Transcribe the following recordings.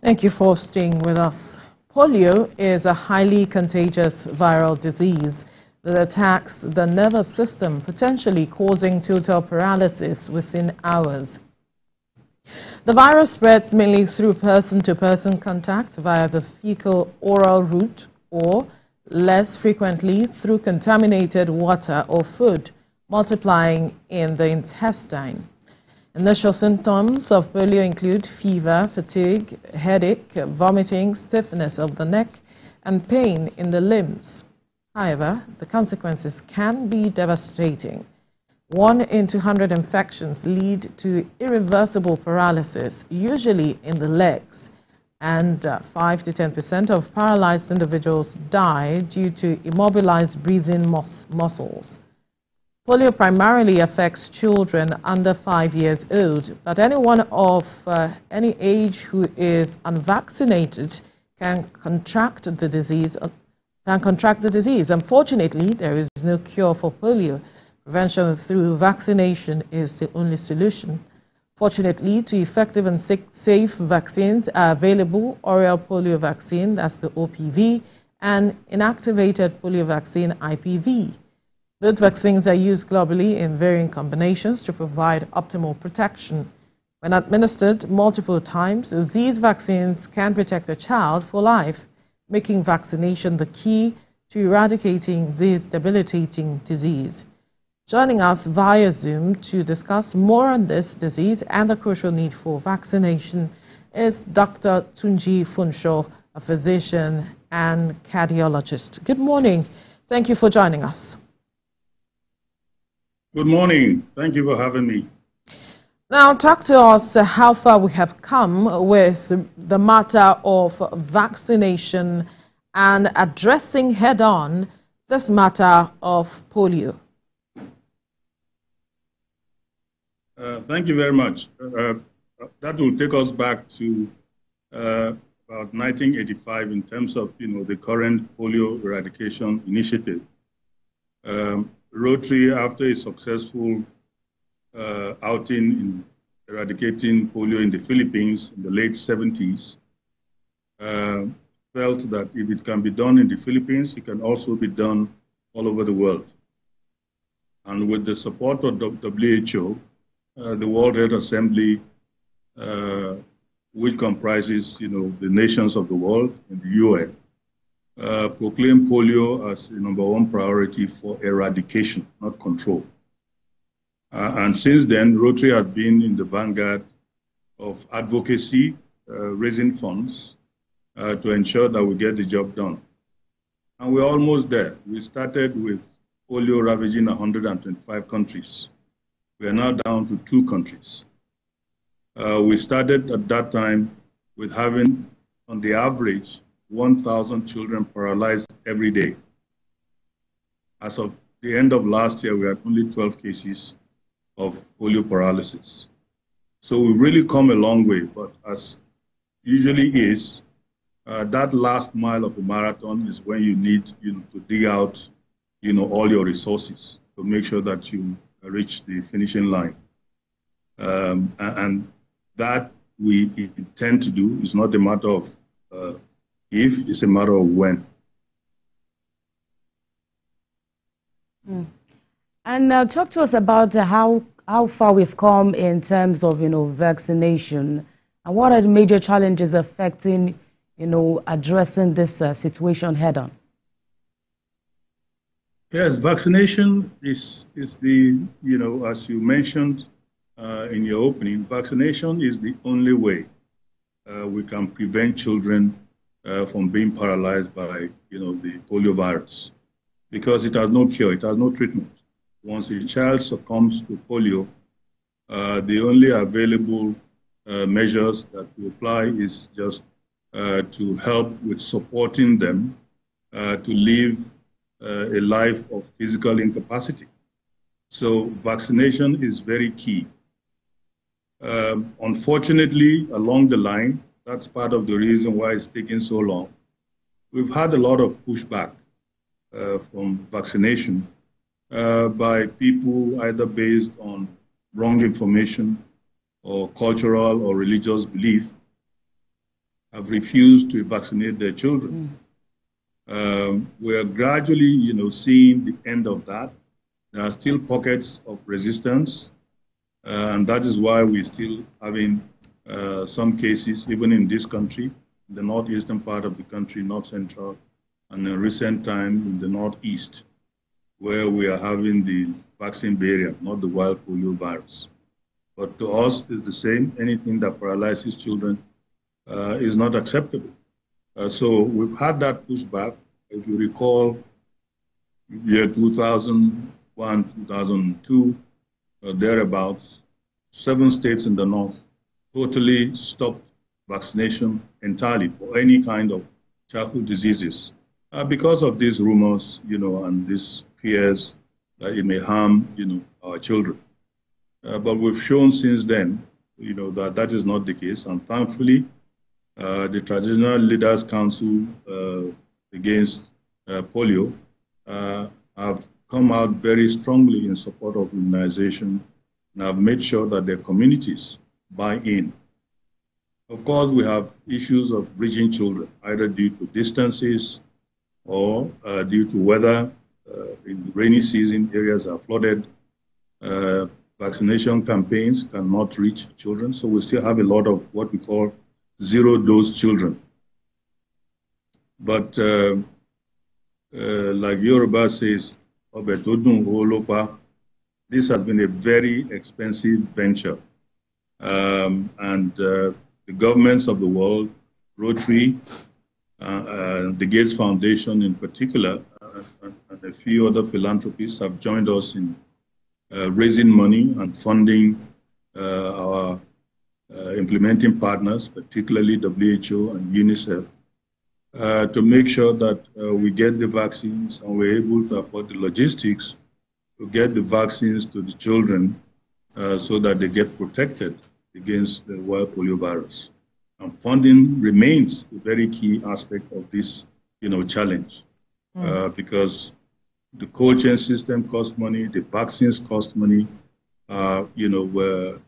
Thank you for staying with us. Polio is a highly contagious viral disease that attacks the nervous system, potentially causing total paralysis within hours. The virus spreads mainly through person-to-person contact via the fecal-oral route or, less frequently, through contaminated water or food, multiplying in the intestine. Initial symptoms of polio include fever, fatigue, headache, vomiting, stiffness of the neck, and pain in the limbs. However, the consequences can be devastating. 1 in 200 infections lead to irreversible paralysis, usually in the legs, and 5 to 10% of paralyzed individuals die due to immobilized breathing muscles. Polio primarily affects children under 5 years old, but anyone of any age who is unvaccinated can contract the disease. Unfortunately, there is no cure for polio. Prevention through vaccination is the only solution. Fortunately, two effective and safe vaccines are available: oral polio vaccine, that's the OPV, and inactivated polio vaccine, IPV. Both vaccines are used globally in varying combinations to provide optimal protection. When administered multiple times, these vaccines can protect a child for life, making vaccination the key to eradicating this debilitating disease. Joining us via Zoom to discuss more on this disease and the crucial need for vaccination is Dr. Tunji Funsho, a physician and cardiologist. Good morning. Thank you for joining us. Good morning. Thank you for having me. Now, talk to us how far we have come with the matter of vaccination and addressing head-on this matter of polio. Thank you very much. That will take us back to about 1985 in terms of the current polio eradication initiative. Rotary, after a successful outing in eradicating polio in the Philippines in the late 70s, felt that if it can be done in the Philippines, it can also be done all over the world. And with the support of WHO, the World Health Assembly, which comprises the nations of the world and the UN, proclaim polio as the #1 priority for eradication, not control. And since then, Rotary has been in the vanguard of advocacy, raising funds to ensure that we get the job done. And we're almost there. We started with polio ravaging 125 countries. We are now down to 2 countries. We started at that time with having, on the average, 1,000 children paralyzed every day. As of the end of last year, we had only 12 cases of polio paralysis. So we've really come a long way, but as usually is, that last mile of a marathon is when you need to dig out all your resources to make sure that you reach the finishing line. And that we intend to do is not a matter of if, it's a matter of when. And talk to us about how far we've come in terms of vaccination, and what are the major challenges affecting addressing this situation head on. Yes, vaccination is the as you mentioned in your opening, vaccination is the only way we can prevent children from being paralyzed by the polio virus, because it has no cure, it has no treatment. Once a child succumbs to polio, the only available measures that we apply is just to help with supporting them to live a life of physical incapacity. So vaccination is very key. Unfortunately, along the line, that's part of the reason why it's taking so long. We've had a lot of pushback from vaccination by people either based on wrong information or cultural or religious belief. have refused to vaccinate their children. We are gradually, seeing the end of that. There are still pockets of resistance, and that is why we're still having some cases, even in this country, the northeastern part of the country, north central, and in recent time in the northeast, where we are having the vaccine variant, not the wild polio virus. But to us, it's the same. Anything that paralyzes children is not acceptable. So we've had that pushback. If you recall, year 2001, 2002, thereabouts, 7 states in the north totally stopped vaccination entirely for any kind of childhood diseases because of these rumors, and these fears that it may harm, our children. But we've shown since then, that is not the case. And thankfully, the Traditional Leaders Council against polio have come out very strongly in support of immunization and have made sure that their communities buy in. Of course, we have issues of reaching children, either due to distances or due to weather. In the rainy season, areas are flooded. Vaccination campaigns cannot reach children, so we still have a lot of what we call zero-dose children. But like Yoruba says, this has been a very expensive venture. And the governments of the world, Rotary, the Gates Foundation in particular, and a few other philanthropists have joined us in raising money and funding our implementing partners, particularly WHO and UNICEF, to make sure that we get the vaccines and we're able to afford the logistics to get the vaccines to the children so that they get protected against the wild polio virus. And funding remains a very key aspect of this, challenge, because the cold chain system costs money, the vaccines cost money, we're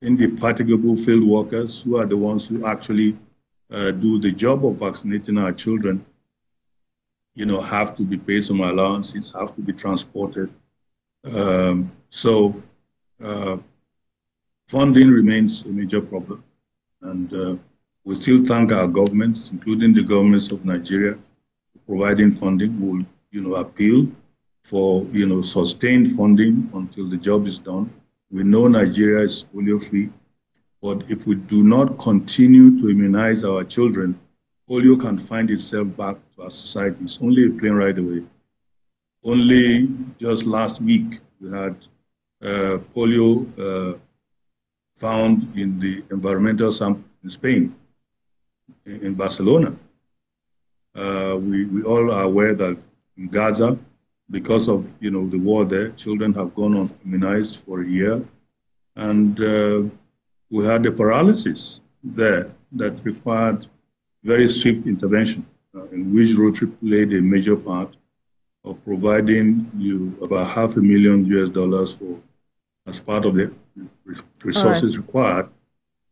indefatigable field workers who are the ones who actually do the job of vaccinating our children, have to be paid some allowances, have to be transported. So funding remains a major problem. And we still thank our governments, including the governments of Nigeria, for providing funding. We'll, appeal for, sustained funding until the job is done. We know Nigeria is polio-free, but if we do not continue to immunize our children, polio can find itself back to our society. It's only a plane ride away. Only just last week, we had polio found in the environmental sample in Spain, in Barcelona. We all are aware that in Gaza, because of the war there, children have gone unimmunized for a year, and we had a paralysis there that required very swift intervention, in which Rotary played a major part of providing about $500,000 for as part of the resources required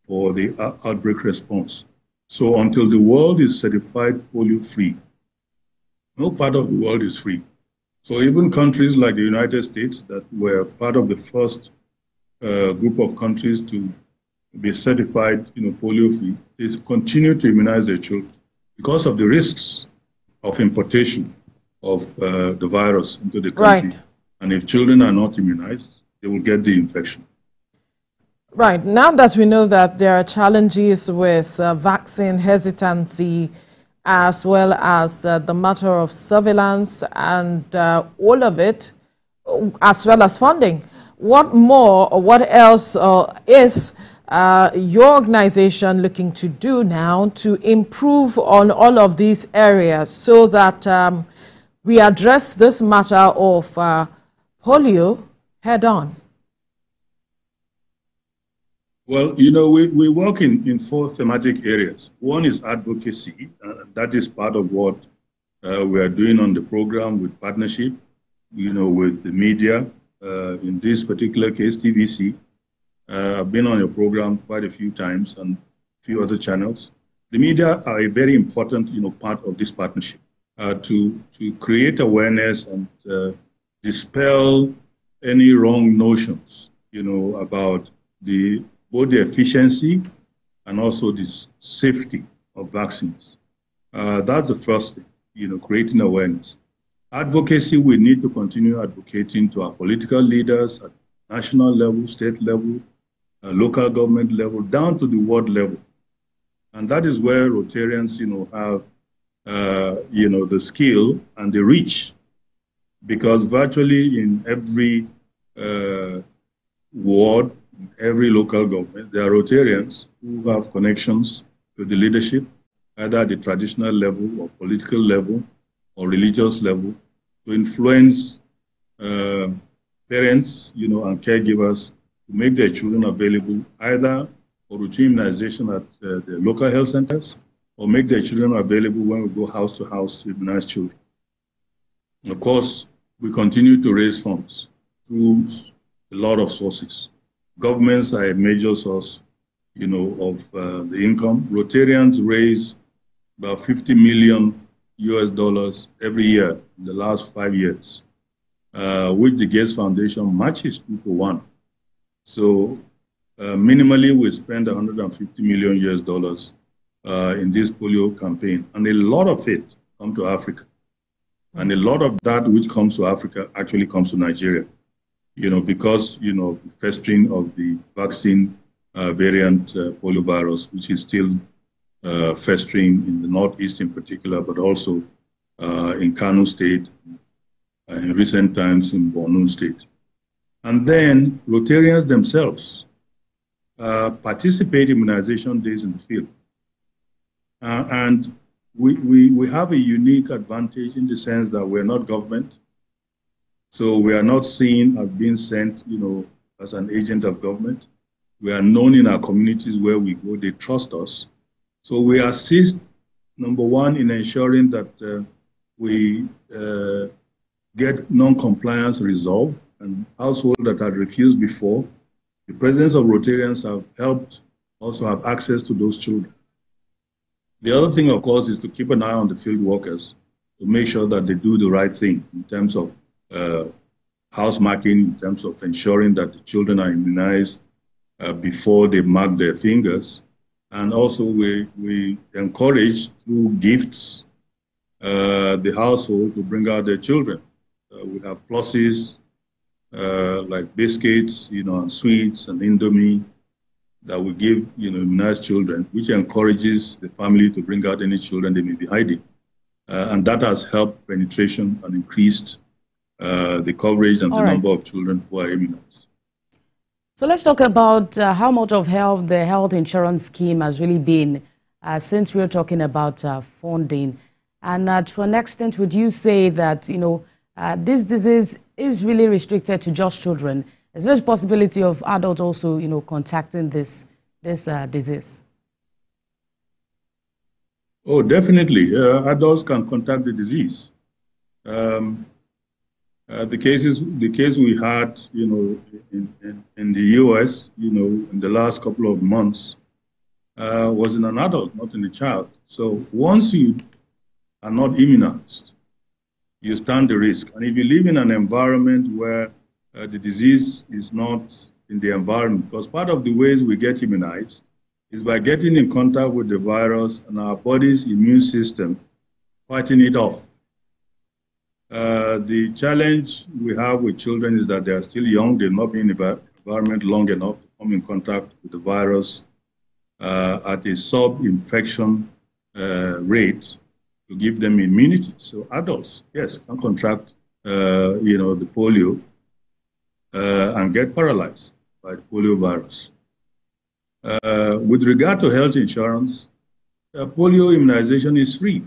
for the outbreak response. So until the world is certified polio-free, no part of the world is free. So even countries like the United States that were part of the first group of countries to be certified polio-free, they continue to immunize their children because of the risks of importation of the virus into the country. Right. And if children are not immunized, they will get the infection. Right. Now that we know that there are challenges with vaccine hesitancy, as well as the matter of surveillance and all of it, as well as funding, what more or what else is your organization looking to do now to improve on all of these areas so that we address this matter of polio head on? Well, we work in 4 thematic areas. One is advocacy. That is part of what we are doing on the program with partnership, with the media. In this particular case, TVC. I've been on your program quite a few times and a few other channels. The media are a very important, part of this partnership to create awareness and dispel any wrong notions, about both the efficiency and also the safety of vaccines. That's the first thing, creating awareness. Advocacy, we need to continue advocating to our political leaders at national level, state level, local government level, down to the world level. And that is where Rotarians, have, the skill and the reach, because virtually in every ward, every local government, there are Rotarians who have connections to the leadership, either at the traditional level or political level or religious level, to influence parents, and caregivers to make their children available either for routine immunization at the local health centers or make their children available when we go house to house to immunize children. Of course, we continue to raise funds through a lot of sources. Governments are a major source, of the income. Rotarians raise about $50 million every year in the last 5 years, which the Gates Foundation matches 2-to-1. So minimally, we spend $150 million in this polio campaign, and a lot of it comes to Africa. And a lot of that which comes to Africa actually comes to Nigeria, because, the festering of the vaccine variant poliovirus, which is still festering in the Northeast in particular, but also in Kano State, in recent times in Borno State. And then Rotarians themselves participate in immunization days in the field. And we have a unique advantage in the sense that we're not government. So we are not seen as being sent, as an agent of government. We are known in our communities where we go. They trust us. So we assist, number one, in ensuring that we get non-compliance resolved, and households that had refused before. The presence of Rotarians have helped also have access to those children. The other thing, of course, is to keep an eye on the field workers to make sure that they do the right thing in terms of house marking, in terms of ensuring that the children are immunized before they mark their fingers. And also we encourage through gifts the household to bring out their children. We have pluses like biscuits, and sweets and Indomie that we give, immunized children, which encourages the family to bring out any children they may be hiding. And that has helped penetration and increased the coverage and the number of children who are immunized. So let's talk about how much of the health insurance scheme has really been, since we're talking about funding. And to an extent, would you say that, this disease is really restricted to just children? Is there a possibility of adults also, contacting this disease? Oh, definitely. Adults can contact the disease. The case we had, in the U.S., in the last couple of months, was in an adult, not in a child. So once you are not immunized, you stand the risk. And if you live in an environment where the disease is not in the environment, because part of the ways we get immunized is by getting in contact with the virus and our body's immune system fighting it off. The challenge we have with children is that they are still young. They've not been in the environment long enough to come in contact with the virus at a sub-infection rate to give them immunity. So adults, yes, can contract, the polio and get paralyzed by the polio virus. With regard to health insurance, polio immunization is free.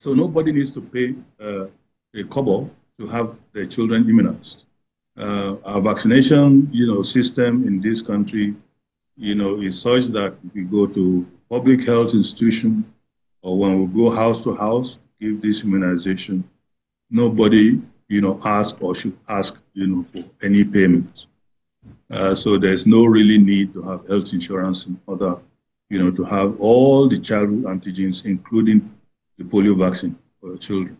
So nobody needs to pay a kobo to have their children immunized. Our vaccination, system in this country, is such that if we go to public health institution or when we go house to house to give this immunization, nobody, ask or should ask, for any payment. So there's no really need to have health insurance in order, to have all the childhood antigens, including the polio vaccine for children.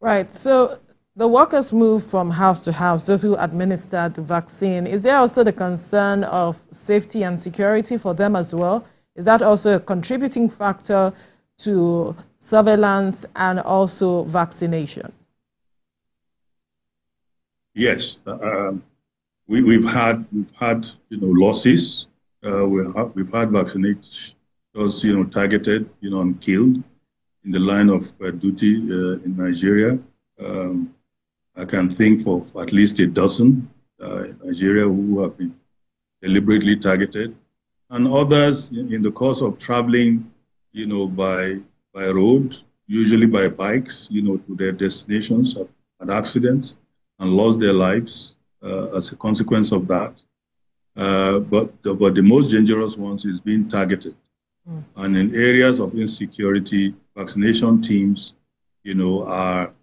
Right. So the workers move from house to house, those who administer the vaccine. Is there also the concern of safety and security for them as well? Is that also a contributing factor to surveillance and also vaccination? Yes, we've had losses. We've had vaccinators targeted and killed in the line of duty in Nigeria. I can think of at least a dozen in Nigeria who have been deliberately targeted, and others in the course of traveling, by road, usually by bikes, to their destinations, had accidents and lost their lives as a consequence of that. But the most dangerous ones is being targeted. And in areas of insecurity, vaccination teams, are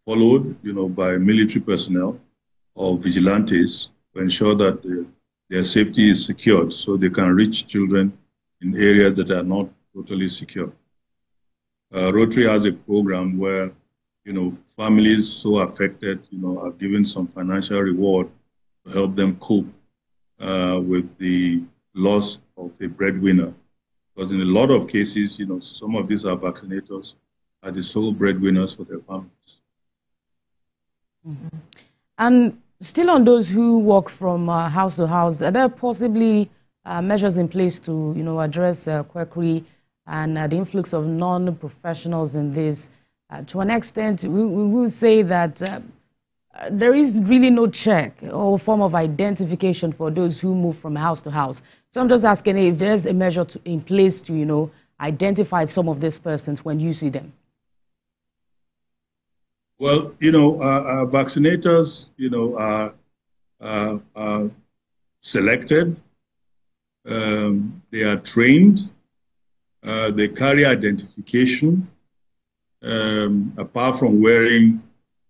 followed, by military personnel or vigilantes to ensure that their safety is secured so they can reach children in areas that are not totally secure. Rotary has a program where, families so affected, are given some financial reward to help them cope with the loss of a breadwinner. Because in a lot of cases, some of these vaccinators are the sole breadwinners for their families. Mm-hmm. And still on those who walk from house to house, are there possibly measures in place to, address quackery and the influx of non-professionals in this? To an extent, we will say that there is really no check or form of identification for those who move from house to house. So I'm just asking if there's a measure in place to, identify some of these persons when you see them. Well, our vaccinators, are selected. They are trained. They carry identification. Apart from wearing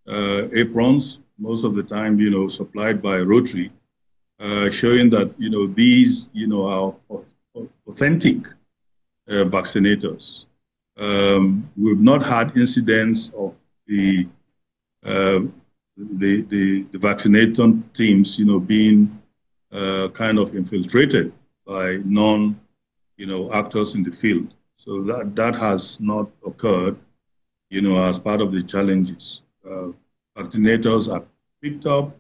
aprons, most of the time, supplied by Rotary, showing that, these, are authentic vaccinators. We've not had incidents of the vaccination teams, being kind of infiltrated by actors in the field. So that has not occurred, as part of the challenges. Vaccinators are picked up,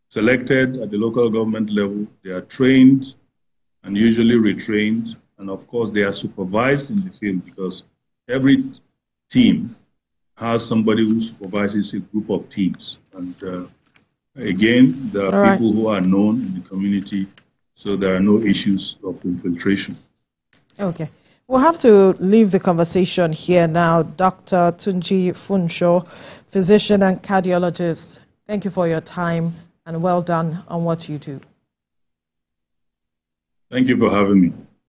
selected at the local government level. They are trained and usually retrained. And of course, they are supervised in the field because every team has somebody who supervises a group of teams. And again, there are people who are known in the community, so there are no issues of infiltration. Okay. We'll have to leave the conversation here now. Dr. Tunji Funsho, physician and cardiologist, thank you for your time and well done on what you do. Thank you for having me.